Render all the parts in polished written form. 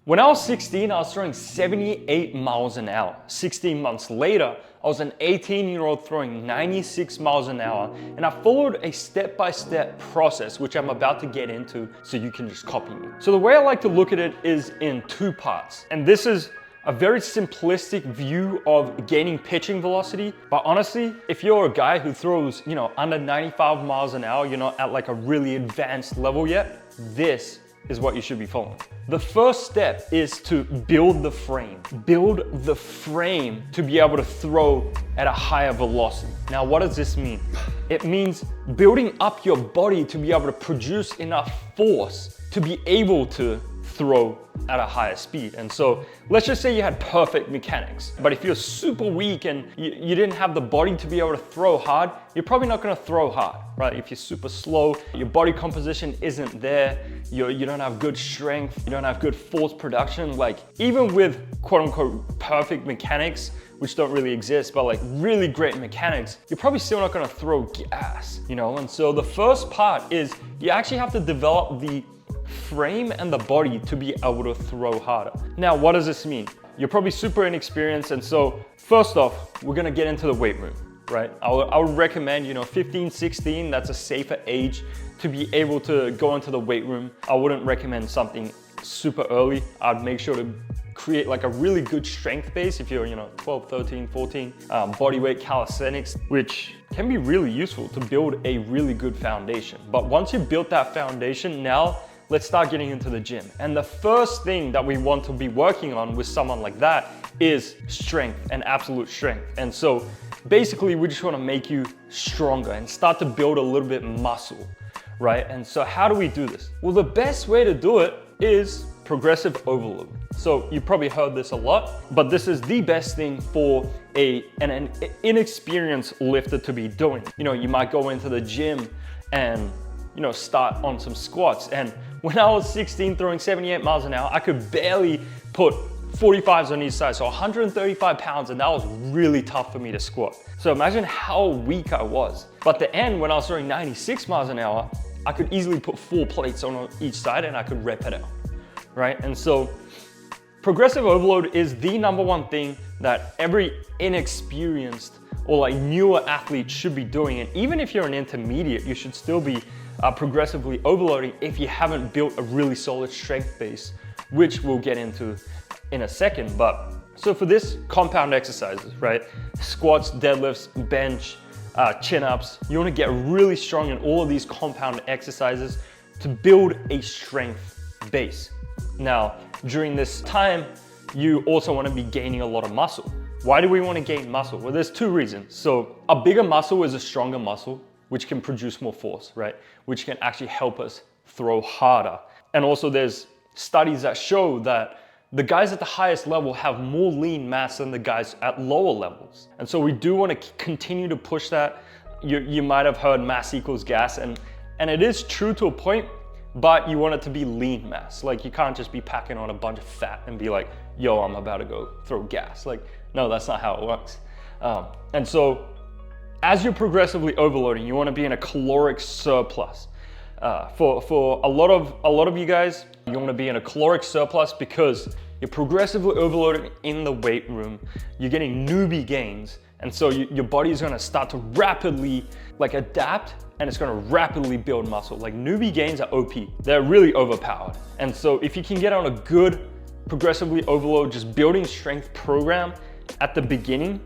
When I was 16, I was throwing 78 miles an hour. 16 months later, I was an 18-year-old throwing 96 miles an hour, and I followed a step-by-step process, which I'm about to get into so you can just copy me. So the way I like to look at it is in two parts, and this is a very simplistic view of gaining pitching velocity. But honestly, if you're a guy who throws, under 95 miles an hour, you're not at like a really advanced level yet, this is what you should be following. The first step is to build the frame. Build the frame to be able to throw at a higher velocity. Now, what does this mean? It means building up your body to be able to produce enough force to be able to throw at a higher speed. And so let's just say you had perfect mechanics, but if you're super weak and you didn't have the body to be able to throw hard, you're probably not gonna throw hard, right? If you're super slow, your body composition isn't there, you don't have good strength, you don't have good force production, like even with quote unquote perfect mechanics, which don't really exist, but like really great mechanics, you're probably still not gonna throw gas, And so the first part is you actually have to develop the frame and the body to be able to throw harder. Now, what does this mean? You're probably super inexperienced, and so first off, we're gonna get into the weight room, right? I would recommend, 15, 16, that's a safer age to be able to go into the weight room. I wouldn't recommend something super early. I'd make sure to create like a really good strength base if you're 12, 13, 14, bodyweight calisthenics, which can be really useful to build a really good foundation. But once you built that foundation, now let's start getting into the gym. And the first thing that we want to be working on with someone like that is strength and absolute strength. And so basically we just want to make you stronger and start to build a little bit muscle, right? And so how do we do this? Well, the best way to do it is progressive overload. So you probably heard this a lot, but this is the best thing for an inexperienced lifter to be doing. You might go into the gym and start on some squats. And when I was 16 throwing 78 miles an hour, I could barely put 45s on each side. So 135 pounds, and that was really tough for me to squat. So imagine how weak I was. But at the end, when I was throwing 96 miles an hour, I could easily put 4 plates on each side and I could rep it out, right? And so progressive overload is the number one thing that every inexperienced or like newer athlete should be doing. And even if you're an intermediate, you should still be progressively overloading if you haven't built a really solid strength base, which we'll get into in a second. But so for this, compound exercises, right? Squats, deadlifts, bench, chin-ups. You want to get really strong in all of these compound exercises to build a strength base. Now, during this time, you also want to be gaining a lot of muscle. Why do we want to gain muscle? Well, there's two reasons. So a bigger muscle is a stronger muscle, which can produce more force, right? Which can actually help us throw harder. And also there's studies that show that the guys at the highest level have more lean mass than the guys at lower levels. And so we do want to continue to push that. You might have heard mass equals gas, and it is true to a point, but you want it to be lean mass. Like you can't just be packing on a bunch of fat and be like, yo, I'm about to go throw gas. Like, no, that's not how it works. And so as you're progressively overloading, you want to be in a caloric surplus. For a lot of you guys, you want to be in a caloric surplus because you're progressively overloading in the weight room. You're getting newbie gains, and so your body is going to start to rapidly adapt, and it's going to rapidly build muscle. Like newbie gains are OP. They're really overpowered. And so if you can get on a good progressively overload, just building strength program at the beginning,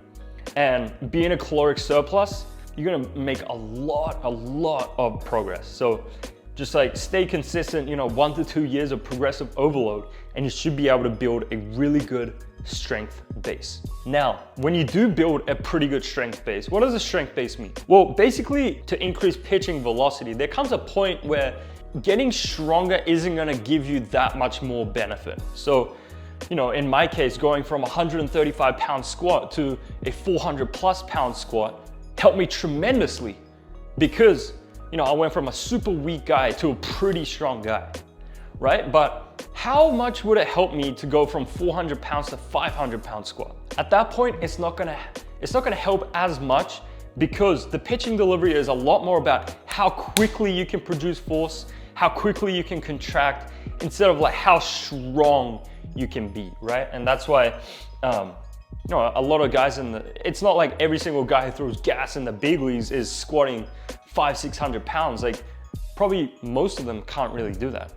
and be in a caloric surplus, you're gonna make a lot of progress. So just stay consistent, 1 to 2 years of progressive overload, and you should be able to build a really good strength base. Now, when you do build a pretty good strength base, what does a strength base mean? Well, basically to increase pitching velocity, there comes a point where getting stronger isn't gonna give you that much more benefit. So in my case, going from 135 pound squat to a 400 plus pound squat helped me tremendously because, I went from a super weak guy to a pretty strong guy, right? But how much would it help me to go from 400 pounds to 500 pound squat? At that point, it's not gonna help as much because the pitching delivery is a lot more about how quickly you can produce force, how quickly you can contract instead of like how strong you can be, right? And that's why, you know, a lot of guys it's not like every single guy who throws gas in the big leagues is squatting 500-600 pounds. Like probably most of them can't really do that,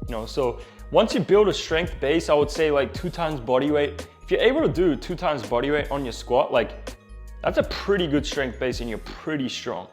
you know? So once you build a strength base, I would say like 2 times body weight. If you're able to do 2 times body weight on your squat, like that's a pretty good strength base and you're pretty strong.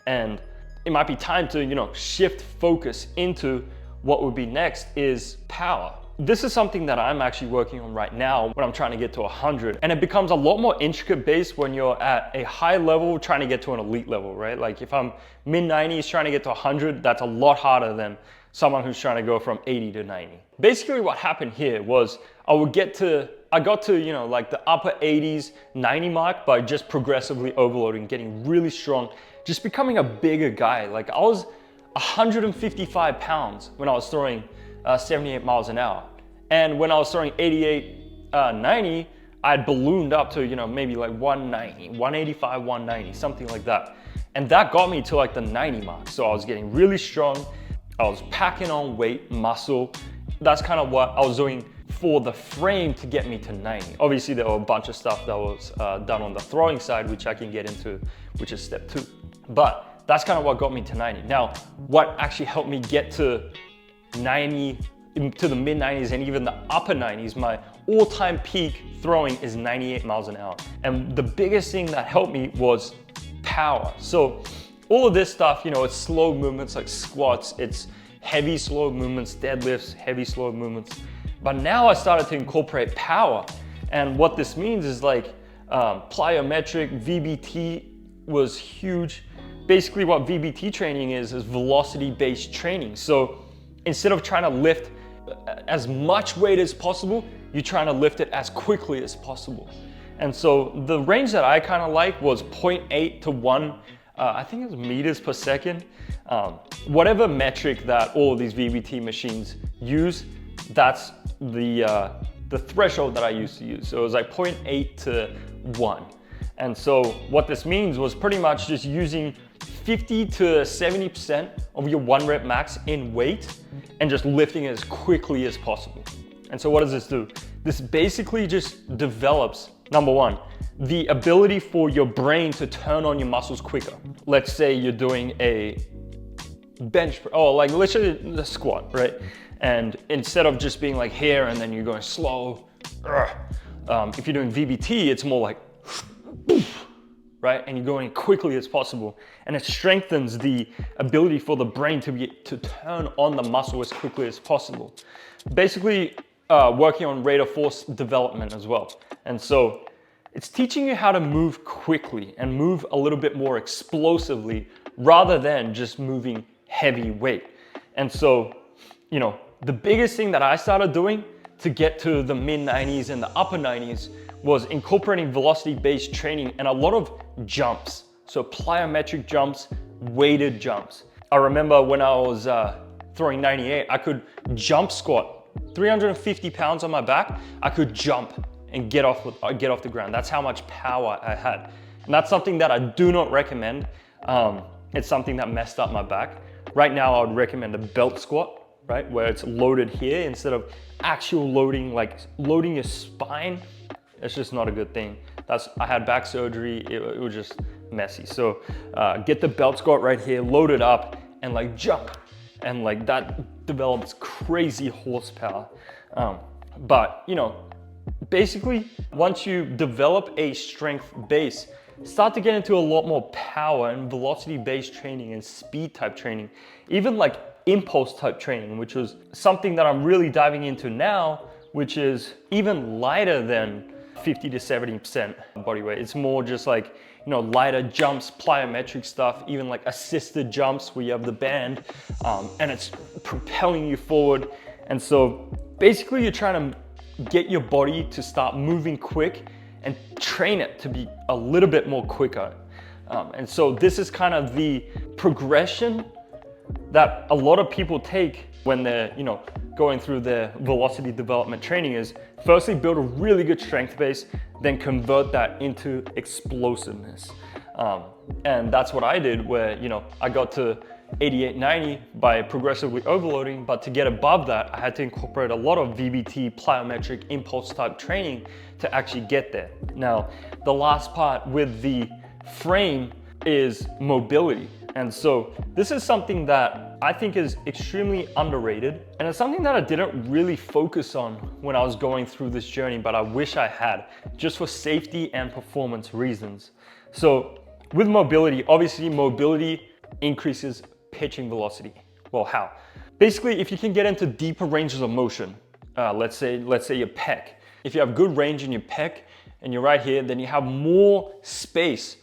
And it might be time to, you know, shift focus into what would be next is power. This is something that I'm actually working on right now when I'm trying to get to 100. And it becomes a lot more intricate based when you're at a high level trying to get to an elite level, right? Like if I'm mid 90s trying to get to 100, that's a lot harder than someone who's trying to go from 80 to 90. Basically what happened here was I got to, you know, like the upper 80s, 90 mark by just progressively overloading, getting really strong, just becoming a bigger guy. Like I was 155 pounds when I was throwing 78 miles an hour. And when I was throwing 88, 90, I'd ballooned up to, you know, maybe like 190, 185, 190, something like that. And that got me to like the 90 mark. So I was getting really strong. I was packing on weight, muscle. That's kind of what I was doing for the frame to get me to 90. Obviously there were a bunch of stuff that was done on the throwing side, which I can get into, which is step 2. But that's kind of what got me to 90. Now, what actually helped me get to 90, to the mid 90s and even the upper 90s, my all-time peak throwing is 98 miles an hour. And the biggest thing that helped me was power. So all of this stuff, you know, it's slow movements like squats, it's heavy slow movements, deadlifts, heavy slow movements. But now I started to incorporate power. And what this means is like plyometric, VBT was huge. Basically what VBT training is velocity-based training. So instead of trying to lift as much weight as possible, you're trying to lift it as quickly as possible. And so the range that I kind of like was 0.8 to 1, I think it was meters per second. Whatever metric that all of these VBT machines use, that's the threshold that I used to use. So it was like 0.8 to 1. And so what this means was pretty much just using 50 to 70% of your 1 rep max in weight and just lifting it as quickly as possible. And so what does this do? This basically just develops, number 1, the ability for your brain to turn on your muscles quicker. Let's say you're doing a bench, like literally the squat, right? And instead of just being like here and then you're going slow, if you're doing VBT, it's more like, right? And you're going quickly as possible. And it strengthens the ability for the brain to turn on the muscle as quickly as possible. Basically, working on rate of force development as well. And so it's teaching you how to move quickly and move a little bit more explosively rather than just moving heavy weight. And so, you know, the biggest thing that I started doing to get to the mid 90s and the upper 90s was incorporating velocity-based training and a lot of jumps. So plyometric jumps, weighted jumps. I remember when I was throwing 98, I could jump squat, 350 pounds on my back, I could jump and get off the ground. That's how much power I had. And that's something that I do not recommend. It's something that messed up my back. Right now, I would recommend a belt squat, right? Where it's loaded here instead of actual loading, like loading your spine. It's just not a good thing. I had back surgery, it was just messy. So get the belt squat right here, load it up and like jump. And like that develops crazy horsepower. But you know, basically once you develop a strength base, start to get into a lot more power and velocity-based training and speed type training, even like impulse type training, which was something that I'm really diving into now, which is even lighter than 50 to 70% body weight. It's more just like, you know, lighter jumps, plyometric stuff, even like assisted jumps where you have the band and it's propelling you forward. And so basically you're trying to get your body to start moving quick and train it to be a little bit more quicker. And so this is kind of the progression that a lot of people take when they're, you know, going through their velocity development training is firstly build a really good strength base, then convert that into explosiveness. And that's what I did where, you know, I got to 88-90 by progressively overloading, but to get above that, I had to incorporate a lot of VBT, plyometric, impulse type training to actually get there. Now, the last part with the frame is mobility. And so this is something that I think is extremely underrated. And it's something that I didn't really focus on when I was going through this journey, but I wish I had, just for safety and performance reasons. So with mobility, obviously mobility increases pitching velocity. Well, how? Basically, if you can get into deeper ranges of motion, let's say your pec. If you have good range in your pec and you're right here, then you have more space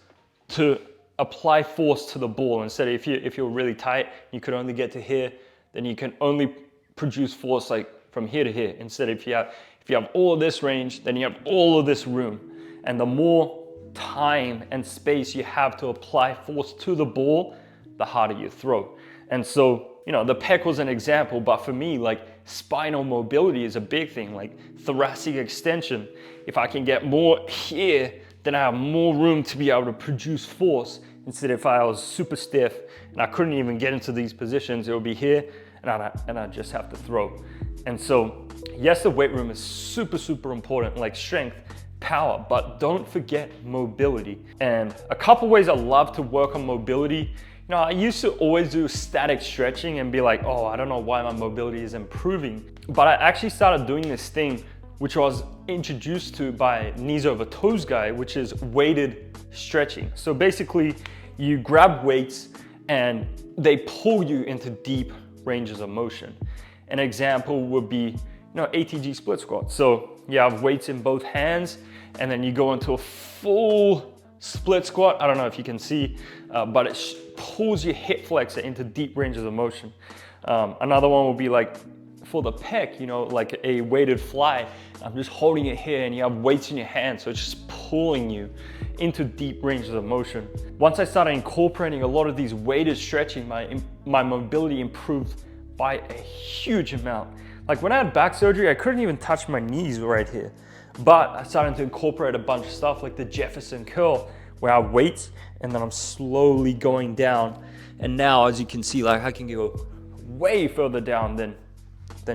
to apply force to the ball. Instead of if you're really tight, you could only get to here, then you can only produce force like from here to here. Instead, if you have all of this range, then you have all of this room. And the more time and space you have to apply force to the ball, the harder you throw. And so, you know, the pec was an example, but for me, like spinal mobility is a big thing, like thoracic extension. If I can get more here, then I have more room to be able to produce force. Instead, if I was super stiff and I couldn't even get into these positions, it would be here and I just have to throw. And so, yes, the weight room is super, super important, like strength, power, but don't forget mobility. And a couple ways I love to work on mobility. You know, I used to always do static stretching and be like, oh, I don't know why my mobility is improving. But I actually started doing this thing which I was introduced to by Knees Over Toes guy, which is weighted stretching. So basically, you grab weights and they pull you into deep ranges of motion. An example would be, you know, ATG split squat. So you have weights in both hands and then you go into a full split squat. I don't know if you can see, but it pulls your hip flexor into deep ranges of motion. Another one will be like for the pec, you know, like a weighted fly. I'm just holding it here and you have weights in your hand, so it's just pulling you into deep ranges of motion. Once I started incorporating a lot of these weighted stretching, my mobility improved by a huge amount. Like when I had back surgery, I couldn't even touch my knees right here. But I started to incorporate a bunch of stuff like the Jefferson curl, where I have weights and then I'm slowly going down. And now, as you can see, like I can go way further down than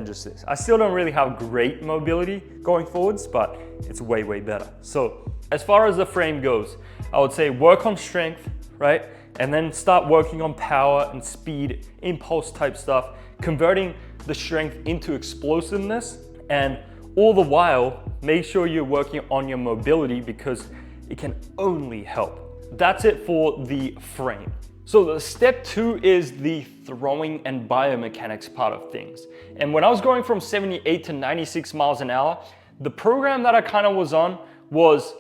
just this. I still don't really have great mobility going forwards, but it's way, way better. So as far as the frame goes, I would say work on strength, right? And then start working on power and speed, impulse type stuff, converting the strength into explosiveness, and all the while, make sure you're working on your mobility because it can only help. That's it for the frame. So the step 2 is the throwing and biomechanics part of things. And when I was going from 78 to 96 miles an hour, the program that I kind of was on was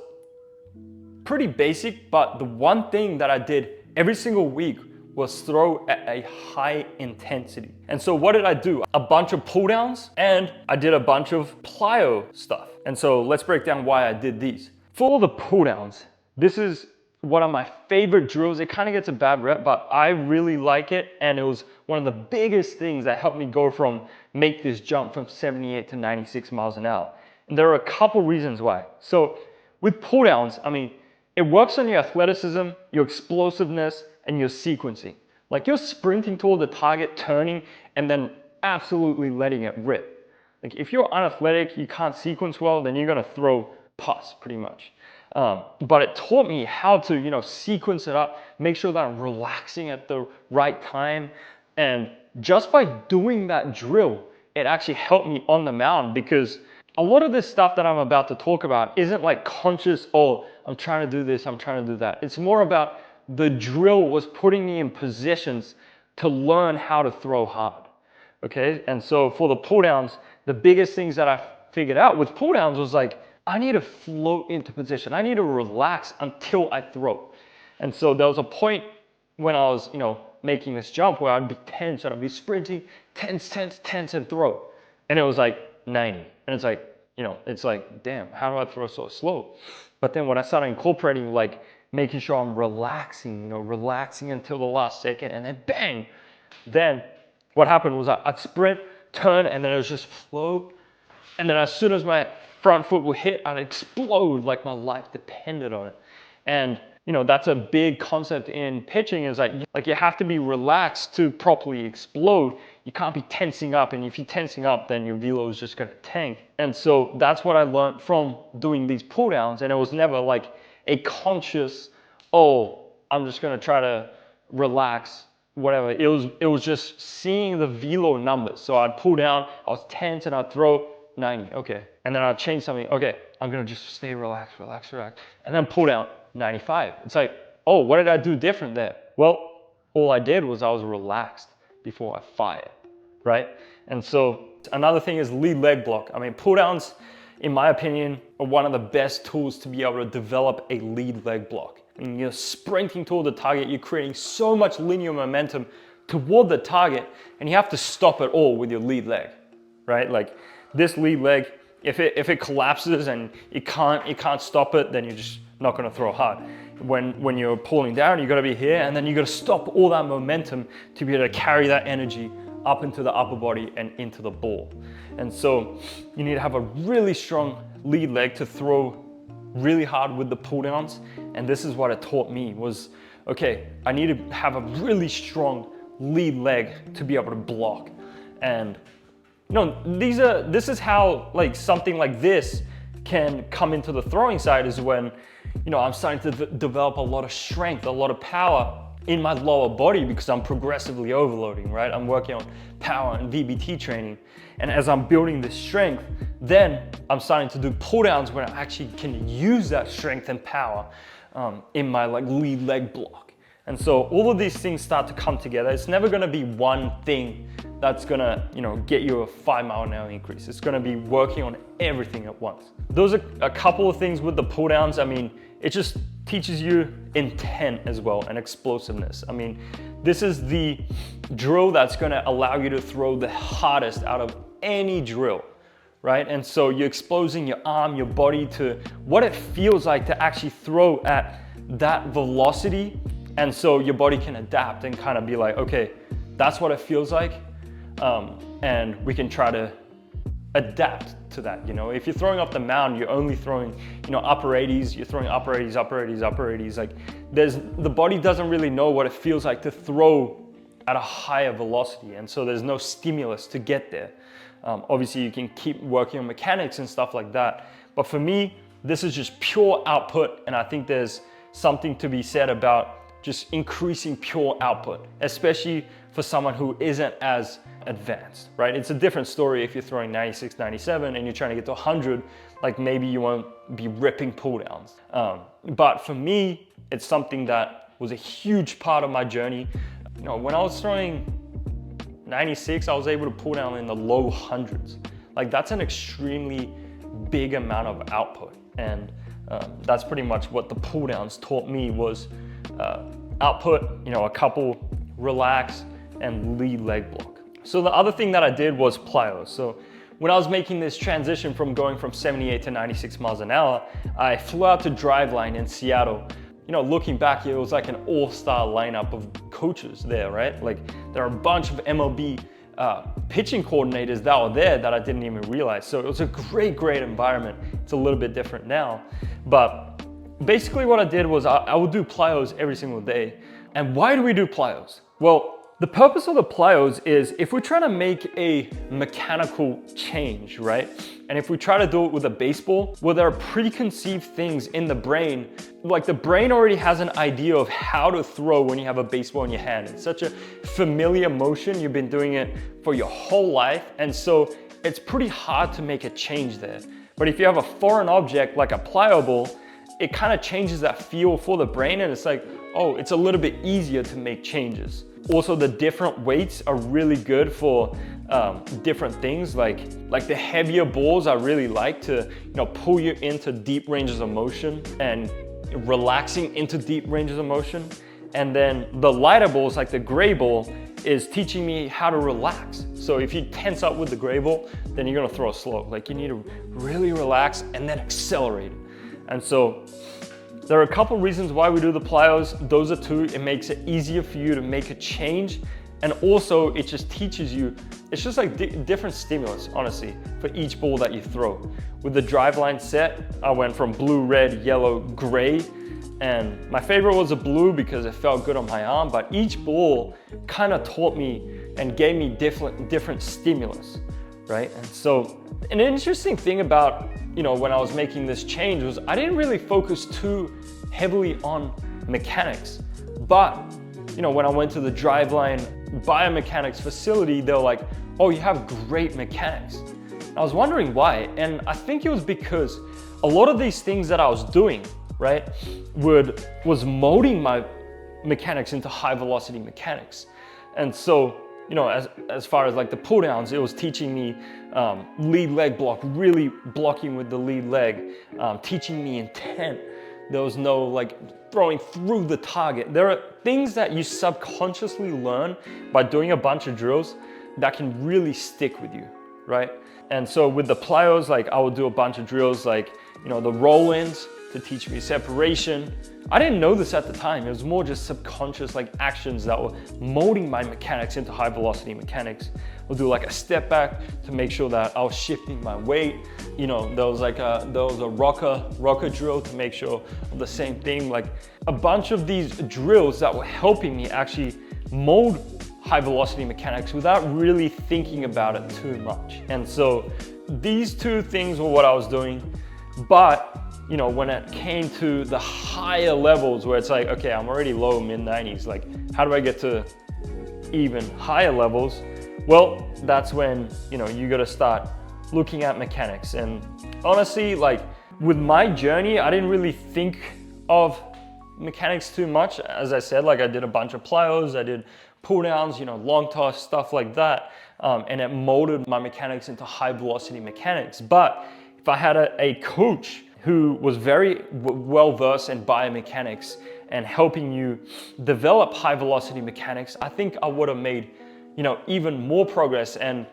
pretty basic, but the one thing that I did every single week was throw at a high intensity. And so what did I do? A bunch of pull downs and I did a bunch of plyo stuff. And so let's break down why I did these. For the pull downs, this is one of my favorite drills. It kind of gets a bad rep, but I really like it. And it was one of the biggest things that helped me go from make this jump from 78 to 96 miles an hour. And there are a couple reasons why. So with pull downs, I mean, it works on your athleticism, your explosiveness, and your sequencing. Like you're sprinting toward the target, turning, and then absolutely letting it rip. Like if you're unathletic, you can't sequence well, then you're gonna throw pus pretty much. But it taught me how to, you know, sequence it up, make sure that I'm relaxing at the right time. And just by doing that drill, it actually helped me on the mound, because a lot of this stuff that I'm about to talk about isn't like conscious, oh, I'm trying to do this, I'm trying to do that. It's more about the drill was putting me in positions to learn how to throw hard, okay? And so for the pull downs, the biggest things that I figured out with pull downs was like, I need to float into position. I need to relax until I throw. And so there was a point when I was, you know, making this jump where I'd be tense and I'd be sprinting, tense, and throw. And it was like 90. And it's like, you know, it's like, damn, how do I throw so slow? But then when I started incorporating, like making sure I'm relaxing, you know, relaxing until the last second, and then bang, then what happened was I'd sprint, turn, and then it was just float. And then as soon as my front foot would hit, I'd explode like my life depended on it. And you know, that's a big concept in pitching, is like you have to be relaxed to properly explode. You can't be tensing up, and if you're tensing up, then your velo is just gonna tank. And so that's what I learned from doing these pull downs, and it was never like a conscious, oh, I'm just gonna try to relax, whatever. It was just seeing the velo numbers. So I'd pull down, I was tense, and I'd throw 90, okay. And then I'd change something, okay, I'm gonna just stay relaxed, and then pull down 95. It's like, oh, what did I do different there? Well, all I did was I was relaxed before I fired, right? And so another thing is lead leg block. I mean, pull downs, in my opinion, are one of the best tools to be able to develop a lead leg block. I mean, you're sprinting toward the target, you're creating so much linear momentum toward the target, and you have to stop it all with your lead leg, right? Like this lead leg, if it collapses and you can't stop it, then you're just not gonna throw hard. When you're pulling down, you gotta be here, and then you gotta stop all that momentum to be able to carry that energy up into the upper body and into the ball. And so you need to have a really strong lead leg to throw really hard with the pull downs. And this is what it taught me was, okay, I need to have a really strong lead leg to be able to block. And you know, this is how like something like this can come into the throwing side, is when, you know, I'm starting to develop a lot of strength, a lot of power in my lower body because I'm progressively overloading, right? I'm working on power and VBT training. And as I'm building this strength, then I'm starting to do pull downs where I actually can use that strength and power in my like lead leg block. And so all of these things start to come together. It's never gonna be one thing that's gonna, you know, get you a 5-mile-an-hour increase. It's gonna be working on everything at once. Those are a couple of things with the pull downs. I mean, it just teaches you intent as well and explosiveness. I mean, this is the drill that's gonna allow you to throw the hardest out of any drill, right? And so you're exposing your arm, your body to what it feels like to actually throw at that velocity. And so your body can adapt and kind of be like, okay, that's what it feels like. And we can try to adapt to that. You know, if you're throwing off the mound, you're only throwing, you know, upper 80s, you're throwing upper 80s, upper 80s, upper 80s. Like the body doesn't really know what it feels like to throw at a higher velocity. And so there's no stimulus to get there. Obviously you can keep working on mechanics and stuff like that. But for me, this is just pure output. And I think there's something to be said about just increasing pure output, especially for someone who isn't as advanced, right? It's a different story if you're throwing 96, 97 and you're trying to get to 100, like maybe you won't be ripping pull downs. But for me, it's something that was a huge part of my journey. You know, when I was throwing 96, I was able to pull down in the low hundreds. Like that's an extremely big amount of output. And that's pretty much what the pull downs taught me was output, you know, a couple, relax, and lead leg block. So the other thing that I did was plyos. So when I was making this transition from going from 78 to 96 miles an hour, I flew out to Driveline in Seattle. You know, looking back, it was like an all-star lineup of coaches there, right? Like there are a bunch of MLB pitching coordinators that were there that I didn't even realize. So it was a great environment. It's a little bit different now. But basically what I did was I would do plyos every single day. And why do we do plyos? Well, the purpose of the plyos is if we're trying to make a mechanical change, right? And if we try to do it with a baseball, well, there are preconceived things in the brain. Like the brain already has an idea of how to throw when you have a baseball in your hand. It's such a familiar motion. You've been doing it for your whole life. And so it's pretty hard to make a change there. But if you have a foreign object like a pliable, it kind of changes that feel for the brain. And it's like, oh, it's a little bit easier to make changes. Also, the different weights are really good for different things. Like the heavier balls I really like to, you know, pull you into deep ranges of motion and relaxing into deep ranges of motion. And then the lighter balls, like the gray ball, is teaching me how to relax. So if you tense up with the gray ball, then you're gonna throw slow. Like you need to really relax and then accelerate. And so there are a couple reasons why we do the plyos. Those are two. It makes it easier for you to make a change. And also it just teaches you, it's just like different stimulus, honestly, for each ball that you throw. With the Driveline set, I went from blue, red, yellow, gray. And my favorite was the blue because it felt good on my arm, but each ball kind of taught me and gave me different stimulus, right? And so an interesting thing about, when I was making this change was I didn't really focus too heavily on mechanics. But, when I went to the Driveline biomechanics facility, they were like, oh, you have great mechanics. I was wondering why, and I think it was because a lot of these things that I was doing, right, was molding my mechanics into high velocity mechanics. And so, as far as like the pull downs, it was teaching me lead leg block, really blocking with the lead leg, teaching me intent. There was no like throwing through the target. There are things that you subconsciously learn by doing a bunch of drills that can really stick with you, right? And so with the plyos, like I would do a bunch of drills like, the roll-ins to teach me separation. I didn't know this at the time. It was more just subconscious like actions that were molding my mechanics into high velocity mechanics. We'll do like a step back to make sure that I was shifting my weight. There was a rocker drill to make sure of the same thing. Like a bunch of these drills that were helping me actually mold high velocity mechanics without really thinking about it too much. And so these two things were what I was doing. But when it came to the higher levels where it's like, okay, I'm already low mid 90s, like how do I get to even higher levels? Well, that's when, you gotta start looking at mechanics. And honestly, like with my journey, I didn't really think of mechanics too much. As I said, like I did a bunch of plyos, I did pull downs, long toss, stuff like that. And it molded my mechanics into high velocity mechanics. But if I had a coach who was very well versed in biomechanics and helping you develop high velocity mechanics, I think I would have made, even more progress. And,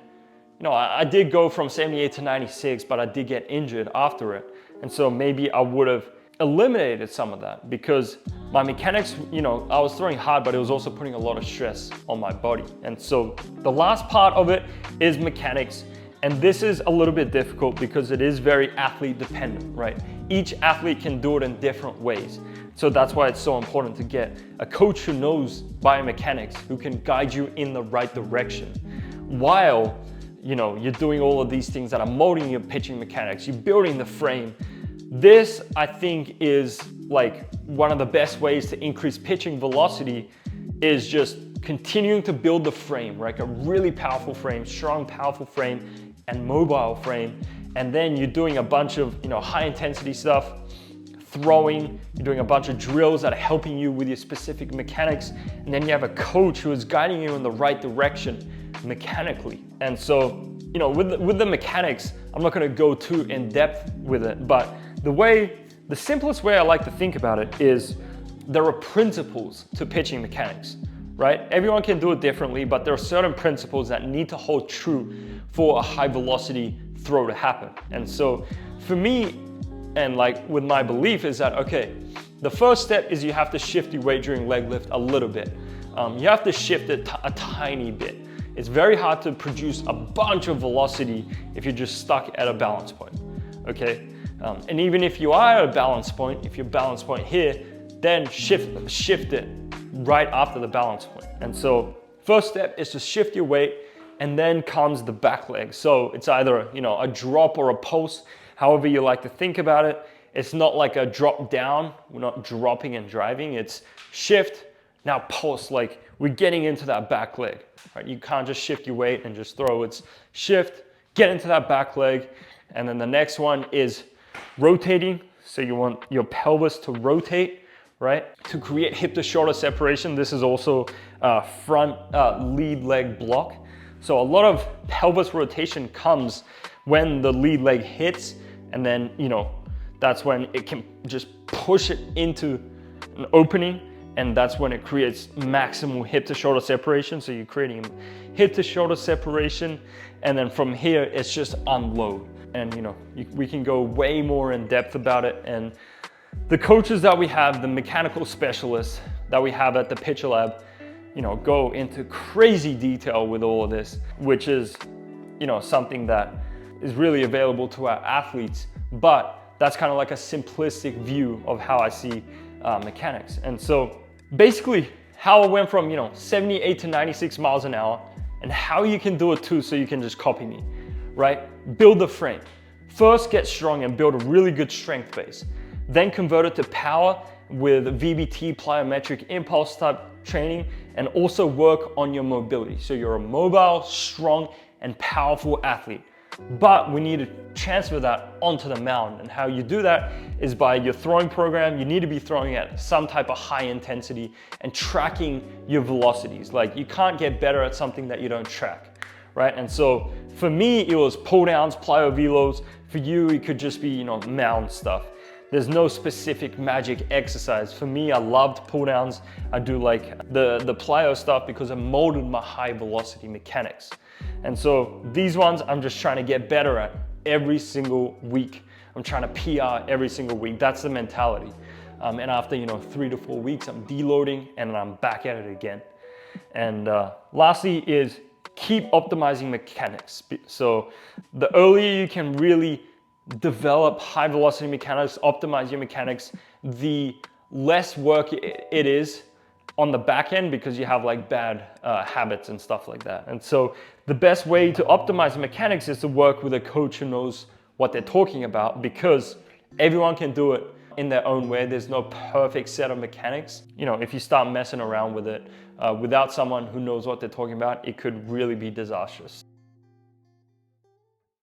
I did go from 78 to 96, but I did get injured after it. And so maybe I would have eliminated some of that because my mechanics, I was throwing hard, but it was also putting a lot of stress on my body. And so the last part of it is mechanics. And this is a little bit difficult because it is very athlete dependent, right? Each athlete can do it in different ways. So that's why it's so important to get a coach who knows biomechanics, who can guide you in the right direction while, you're doing all of these things that are molding your pitching mechanics, you're building the frame. This, I think, is like one of the best ways to increase pitching velocity is just continuing to build the frame, right? A really powerful frame, strong, powerful frame, and mobile frame. And then you're doing a bunch of, high intensity stuff, throwing, you're doing a bunch of drills that are helping you with your specific mechanics. And then you have a coach who is guiding you in the right direction mechanically. And so, with the mechanics, I'm not gonna go too in depth with it, but the simplest way I like to think about it is there are principles to pitching mechanics, right? Everyone can do it differently, but there are certain principles that need to hold true for a high velocity throw to happen. And so for me, and like with my belief is that, okay, the first step is you have to shift your weight during leg lift a little bit. You have to shift it a tiny bit. It's very hard to produce a bunch of velocity if you're just stuck at a balance point, okay? And even if you are at a balance point, if your balance point here, then shift it right after the balance point. And so first step is to shift your weight, and then comes the back leg. So it's either a drop or a pulse, however you like to think about it. It's not like a drop down, we're not dropping and driving, it's shift, now pulse, like we're getting into that back leg, right? You can't just shift your weight and just throw, it's shift, get into that back leg, and then the next one is rotating. So you want your pelvis to rotate, right? To create hip to shoulder separation. This is also front lead leg block. So a lot of pelvis rotation comes when the lead leg hits, and then, that's when it can just push it into an opening, and that's when it creates maximal hip to shoulder separation. So you're creating hip to shoulder separation, and then from here, it's just unload. And we can go way more in depth about it. And the coaches that we have, the mechanical specialists that we have at the Pitcher Lab, go into crazy detail with all of this, which is, something that is really available to our athletes. But that's kind of like a simplistic view of how I see mechanics. And so basically how I went from 78 to 96 miles an hour, and how you can do it too, so you can just copy me, right? Build the frame. First get strong and build a really good strength base. Then convert it to power with VBT, plyometric impulse type training, and also work on your mobility. So you're a mobile, strong, and powerful athlete. But we need to transfer that onto the mound. And how you do that is by your throwing program. You need to be throwing at some type of high intensity and tracking your velocities. Like, you can't get better at something that you don't track, right? And so for me, it was pull downs, plyo velos. For you, it could just be, mound stuff. There's no specific magic exercise. For me, I loved pull downs. I do like the plyo stuff because it molded my high velocity mechanics. And so these ones I'm just trying to get better at every single week. I'm trying to PR every single week. That's the mentality. And after 3 to 4 weeks, I'm deloading and I'm back at it again. And lastly is keep optimizing mechanics. So the earlier you can really develop high velocity mechanics, optimize your mechanics, the less work it is on the back end, because you have like bad habits and stuff like that. And so the best way to optimize mechanics is to work with a coach who knows what they're talking about, because everyone can do it in their own way. There's no perfect set of mechanics. If you start messing around with it without someone who knows what they're talking about, it could really be disastrous.